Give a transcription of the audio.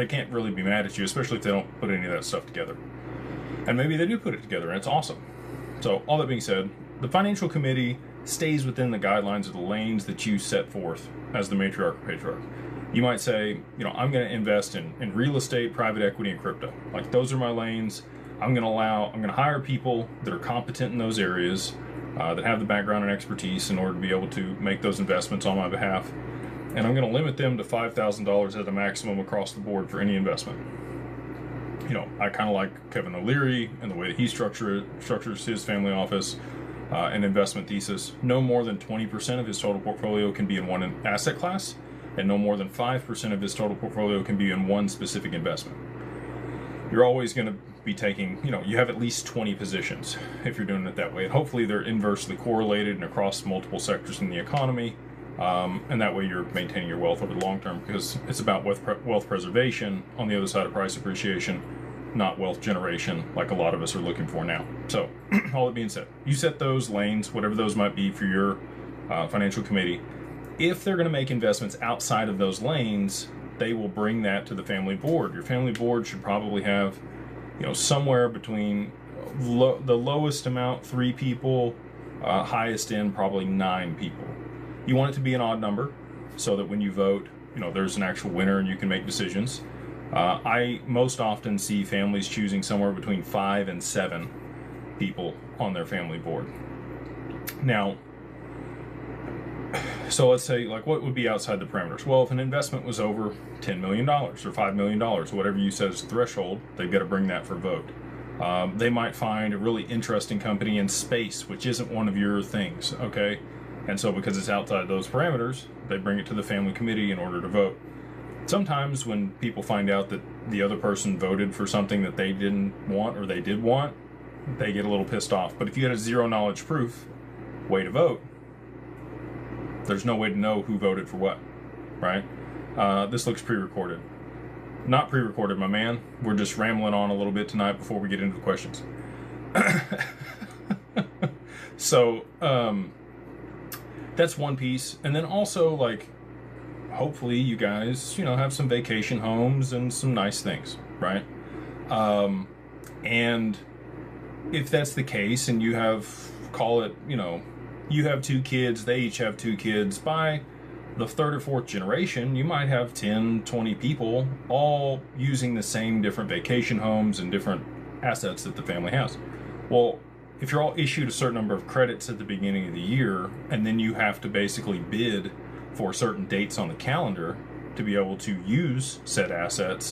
they can't really be mad at you, especially if they don't put any of that stuff together. And maybe they do put it together, and it's awesome. So all that being said, the financial committee stays within the guidelines of the lanes that you set forth as the matriarch or patriarch. You might say, I'm going to invest in real estate, private equity, and crypto. Like, those are my lanes. I'm going to hire people that are competent in those areas, that have the background and expertise in order to be able to make those investments on my behalf. And I'm going to limit them to $5,000 at a maximum across the board for any investment. I kind of like Kevin O'Leary and the way that he structures his family office and investment thesis. No more than 20% of his total portfolio can be in one asset class, and no more than 5% of his total portfolio can be in one specific investment. You're always going to be taking, you have at least 20 positions if you're doing it that way. And hopefully they're inversely correlated and across multiple sectors in the economy. And that way you're maintaining your wealth over the long term, because it's about wealth preservation on the other side of price appreciation, not wealth generation like a lot of us are looking for now. So all that being said, you set those lanes, whatever those might be for your financial committee. If they're going to make investments outside of those lanes, they will bring that to the family board. Your family board should probably have, somewhere between the lowest amount, 3 people, highest end, probably 9 people. You want it to be an odd number so that when you vote, there's an actual winner and you can make decisions. I most often see families choosing somewhere between 5 and 7 people on their family board. Now, so let's say, what would be outside the parameters? Well, if an investment was over $10 million or $5 million, whatever you said is the threshold, they've got to bring that for vote. They might find a really interesting company in space, which isn't one of your things, okay? And so because it's outside those parameters, they bring it to the family committee in order to vote. Sometimes when people find out that the other person voted for something that they didn't want or they did want, they get a little pissed off. But if you had a zero knowledge proof way to vote, there's no way to know who voted for what, right? This looks pre-recorded. Not pre-recorded, my man. We're just rambling on a little bit tonight before we get into the questions. So, that's one piece. And then also, hopefully you guys, have some vacation homes and some nice things, right? And if that's the case and you have, call it, you have 2 kids, they each have 2 kids, by the 3rd or 4th generation, you might have 10, 20 people all using the same different vacation homes and different assets that the family has. Well, if you're all issued a certain number of credits at the beginning of the year, and then you have to basically bid for certain dates on the calendar to be able to use said assets